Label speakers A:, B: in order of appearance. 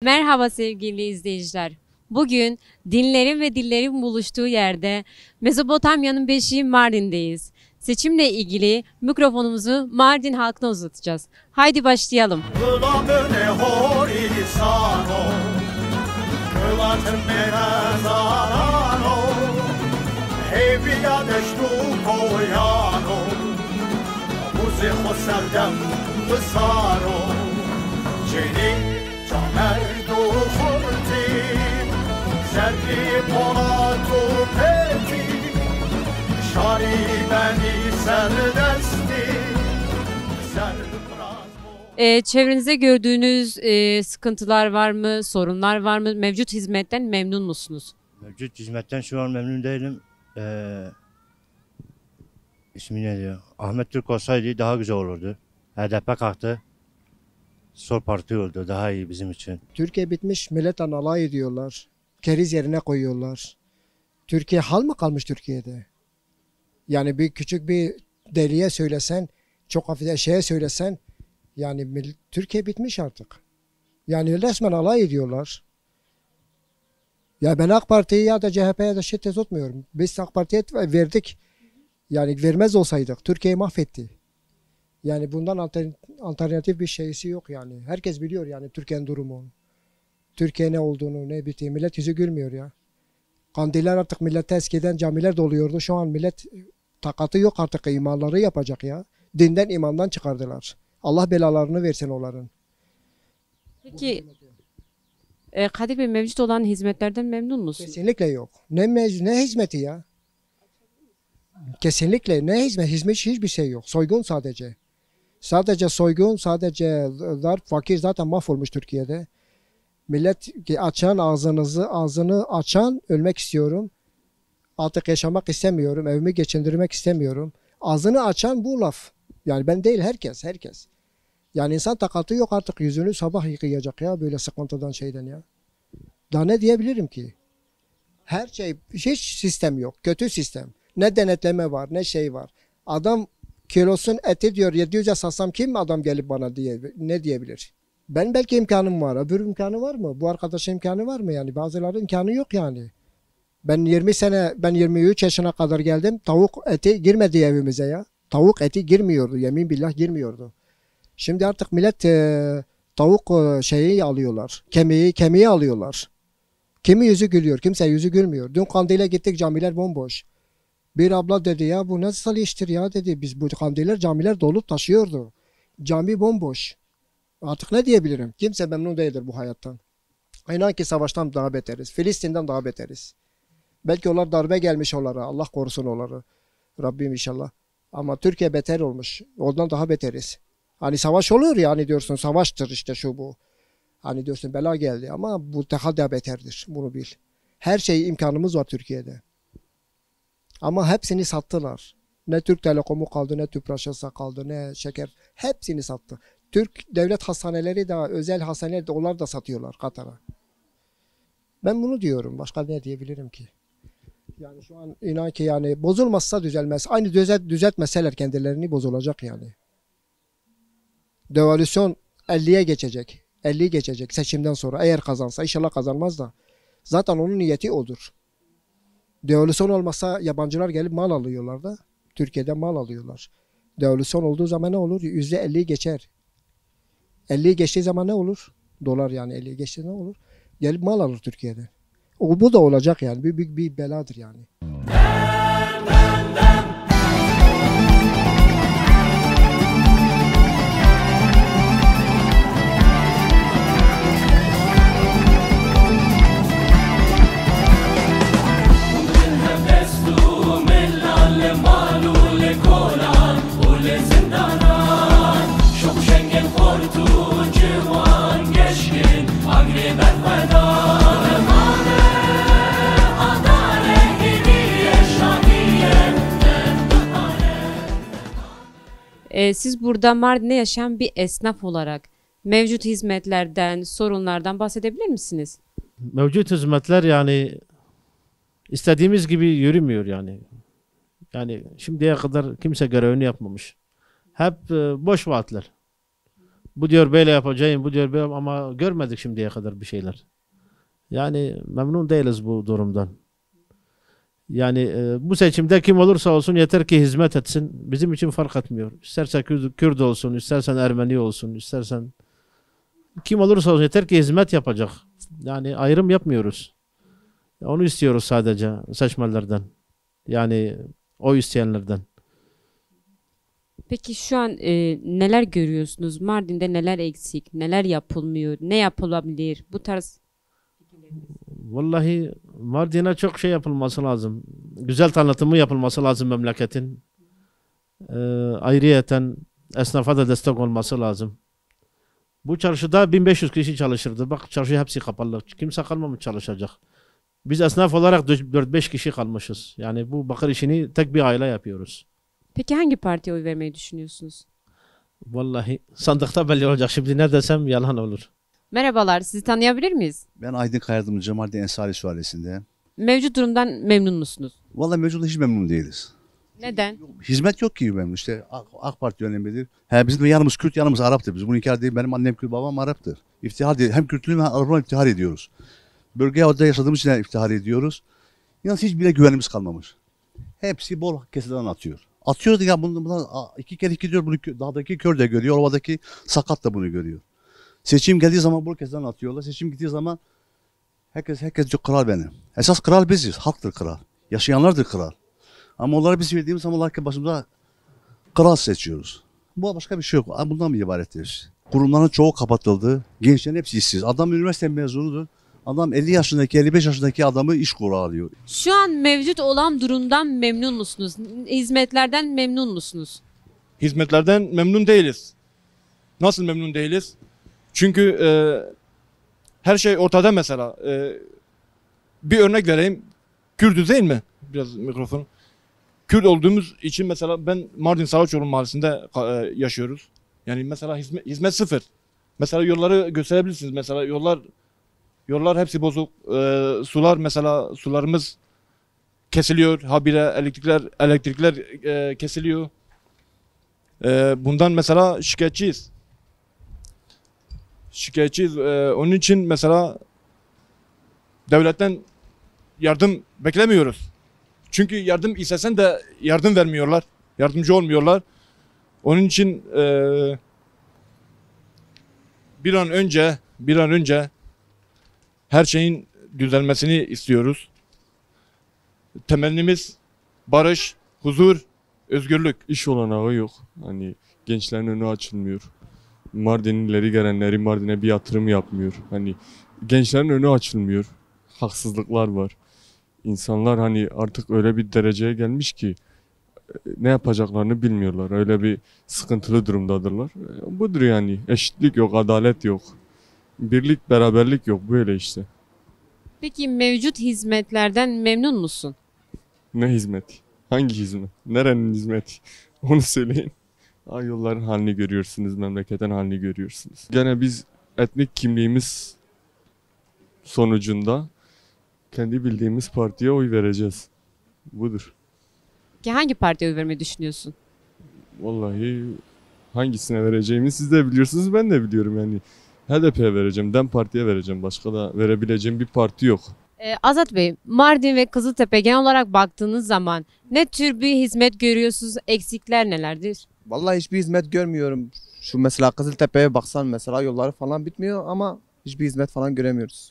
A: Merhaba sevgili izleyiciler. Bugün dinlerin ve dillerin buluştuğu yerde Mezopotamya'nın beşiği Mardin'deyiz. Seçimle ilgili mikrofonumuzu Mardin halkına uzatacağız. Haydi başlayalım. Çevrenizde gördüğünüz sıkıntılar var mı, sorunlar var mı? Mevcut hizmetten memnun musunuz?
B: Mevcut hizmetten şu an memnun değilim. İsmi ne diyor? Ahmet Türk olsaydı daha güzel olurdu. HDP kalktı. Sol parti oldu. Daha iyi bizim için.
C: Türkiye bitmiş, milletle alay ediyorlar. Keriz yerine koyuyorlar. Türkiye hal mı kalmış Türkiye'de? Yani bir küçük bir deliye söylesen, çok hafif şeye söylesen, yani Türkiye bitmiş artık. Yani resmen alay ediyorlar. Ya ben AK Parti'yi ya da CHP'ye de şiddet tutmuyorum. Biz AK Parti'ye verdik. Yani vermez olsaydık Türkiye'yi mahvetti. Yani bundan alternatif bir şeysi yok yani. Herkes biliyor yani Türkiye'nin durumunu. Türkiye ne olduğunu, ne bittiğini. Millet yüzü gülmüyor ya. Kandiller artık millete eskiden camiler doluyordu. Şu an millet takatı yok artık, imanları yapacak ya. Dinden imandan çıkardılar. Allah belalarını versin onların.
A: Peki Kadir Bey, mevcut olan hizmetlerden memnun musunuz?
C: Kesinlikle yok. Ne hizmeti ya? Kesinlikle ne hizmet? Hizmet hiçbir şey yok. Soygun sadece. Sadece soygun, sadece darp, fakir zaten mahvolmuş Türkiye'de. Millet açan ağzını açan ölmek istiyorum. Artık yaşamak istemiyorum. Evimi geçindirmek istemiyorum. Ağzını açan bu laf. Yani ben değil, herkes. Yani insan takatı yok artık, yüzünü sabah yıkayacak ya böyle sıkıntıdan şeyden ya. Daha ne diyebilirim ki? Her şey, hiç sistem yok. Kötü sistem. Ne denetleme var, ne şey var. Adam kilosun eti diyor 700'e satsam kim adam gelip bana ne diyebilir? Ben belki imkanım var. Öbür imkanı var mı? Bu arkadaşın imkanı var mı yani? Bazıları imkanı yok yani. Ben 23 yaşına kadar geldim. Tavuk eti girmedi evimize ya. Tavuk eti girmiyordu. Yemin billah girmiyordu. Şimdi artık millet tavuk şeyi alıyorlar. Kemiği alıyorlar. Kimi yüzü gülüyor, kimse yüzü gülmüyor. Dün Kandil'e gittik, camiler bomboş. Bir abla dedi ya bu nasıl iştir ya dedi. Biz bu Kandiller camiler dolup taşıyordu. Cami bomboş. Artık ne diyebilirim? Kimse memnun değildir bu hayattan. İnan ki savaştan daha beteriz. Filistin'den daha beteriz. Belki onlar darbe gelmiş onlara. Allah korusun onları. Rabbim inşallah. Ama Türkiye beter olmuş. Ondan daha beteriz. Hani savaş oluyor ya, hani diyorsun savaştır işte şu bu. Hani diyorsun bela geldi ama bu daha da beterdir. Bunu bil. Her şey imkanımız var Türkiye'de. Ama hepsini sattılar. Ne Türk Telekom'u kaldı, ne Tüpraşası kaldı, ne şeker. Hepsini sattı. Türk devlet hastaneleri de, özel hastaneler de, onlar da satıyorlar Katar'a. Ben bunu diyorum. Başka ne diyebilirim ki? Yani şu an inan ki yani bozulmazsa düzelmez. Aynı düzeltmeseler kendilerini bozulacak yani. Devalüasyon 50'ye geçecek. 50'yi geçecek seçimden sonra. Eğer kazansa, inşallah kazanmaz da. Zaten onun niyeti odur. Devalüasyon olmazsa yabancılar gelip mal alıyorlar da. Türkiye'de mal alıyorlar. Devalüasyon olduğu zaman ne olur? %50'yi geçer. 50'yi geçtiği zaman ne olur? Dolar yani 50'yi geçtiği ne olur? Gelip mal alır Türkiye'de. Bu da olacak yani. Büyük bir beladır yani.
A: Siz burada Mardin'de yaşayan bir esnaf olarak mevcut hizmetlerden, sorunlardan bahsedebilir misiniz?
D: Mevcut hizmetler yani istediğimiz gibi yürümüyor yani. Yani şimdiye kadar kimse görevini yapmamış. Hep boş vaatler. Bu diyor böyle yapacağım, bu diyor böyle ama görmedik şimdiye kadar bir şeyler. Yani memnun değiliz bu durumdan. Yani bu seçimde kim olursa olsun yeter ki hizmet etsin. Bizim için fark etmiyor. İsterse Kürt olsun, istersen Ermeni olsun, istersen kim olursa olsun yeter ki hizmet yapacak. Yani ayrım yapmıyoruz. Onu istiyoruz sadece seçmenlerden. Yani oy isteyenlerden.
A: Peki şu an neler görüyorsunuz? Mardin'de neler eksik? Neler yapılmıyor? Ne yapılabilir? Bu tarz
D: Vallahi Mardin'e çok şey yapılması lazım. Güzel tanıtımı yapılması lazım memleketin. Ayrıyeten esnafa da destek olması lazım. Bu çarşıda 1500 kişi çalışırdı. Bak çarşı hepsi kapalı. Kimse kalmamış çalışacak. Biz esnaf olarak 4-5 kişi kalmışız. Yani bu bakır işini tek bir aile yapıyoruz.
A: Peki hangi partiye oy vermeyi düşünüyorsunuz?
D: Vallahi sandıkta belli olacak. Şimdi ne desem yalan olur.
A: Merhabalar, sizi tanıyabilir miyiz?
E: Ben Aydın Kayardımcı Mardin Ensari Sülalesi'nde.
A: Mevcut durumdan memnun musunuz?
E: Vallahi mevcutta hiç memnun değiliz.
A: Neden?
E: Hizmet yok ki memnun. İşte AK Parti yönetimidir. Bizim de yanımız Kürt, yanımız Arap'tır. Biz bunu inkar değil. Benim annem Kürt, babam Arap'tır. İftihar değil. Hem Kürtlüğüm hem Arap'la iftihar ediyoruz. Bölgeye orada yaşadığımız için iftihar ediyoruz. Yalnız hiçbir güvenimiz kalmamış. Hepsi bol keseden atıyor. Atıyor ya bundan 2 kere gidiyor. Bunu dağdaki kör de görüyor. Ovadaki sakat da bunu görüyor. Seçim geldiği zaman bol keseden atıyorlar. Seçim gittiği zaman herkes çok kral benim. Esas kral biziz. Halktır kral. Yaşayanlardır kral. Ama onları biz verdiğimiz zaman onlar başımıza kral seçiyoruz. Bu başka bir şey yok. Bundan bir ibarettir. Kurumların çoğu kapatıldı. Gençlerin hepsi işsiz. Adam üniversite mezunudur. Adam 50 yaşındaki 55 yaşındaki adamı iş kuru alıyor.
A: Şu an mevcut olan durumdan memnun musunuz? Hizmetlerden memnun musunuz?
F: Hizmetlerden memnun değiliz. Nasıl memnun değiliz? Çünkü her şey ortada mesela. Bir örnek vereyim. Kürdüz değil mi? Biraz mikrofon. Kürt olduğumuz için mesela ben Mardin Saraçoğlu mahallesinde yaşıyoruz. Yani mesela hizmet sıfır. Mesela yolları gösterebilirsiniz. Mesela yollar hepsi bozuk. Sular mesela sularımız kesiliyor. Habire elektrikler kesiliyor. Bundan mesela şikayetçiyiz. Onun için mesela devletten yardım beklemiyoruz. Çünkü yardım istesen de yardım vermiyorlar. Yardımcı olmuyorlar. Onun için bir an önce her şeyin düzelmesini istiyoruz. Temennimiz barış, huzur, özgürlük.
G: İş olanağı yok. Hani gençlerin önü açılmıyor. Mardin'in ileri gelenleri Mardin'e bir yatırım yapmıyor. Hani gençlerin önü açılmıyor. Haksızlıklar var. İnsanlar hani artık öyle bir dereceye gelmiş ki ne yapacaklarını bilmiyorlar. Öyle bir sıkıntılı durumdadırlar. Budur yani. Eşitlik yok, adalet yok. Birlik, beraberlik yok. Böyle işte.
A: Peki mevcut hizmetlerden memnun musun?
G: Ne hizmeti? Hangi hizmet? Nerenin hizmeti? Onu söyleyin. Yolların halini görüyorsunuz, memleketin halini görüyorsunuz. Gene biz etnik kimliğimiz sonucunda kendi bildiğimiz partiye oy vereceğiz. Budur.
A: Ki hangi partiye oy vermeyi düşünüyorsun?
G: Vallahi hangisine vereceğimi siz de biliyorsunuz, ben de biliyorum yani. HDP'ye vereceğim, DEM Parti'ye vereceğim. Başka da verebileceğim bir parti yok.
A: Azat Bey, Mardin ve Kızıltepe genel olarak baktığınız zaman ne tür bir hizmet görüyorsunuz? Eksikler nelerdir?
H: Vallahi hiçbir hizmet görmüyorum. Şu mesela Kızıltepe'ye baksan mesela yolları falan bitmiyor ama hiçbir hizmet falan göremiyoruz.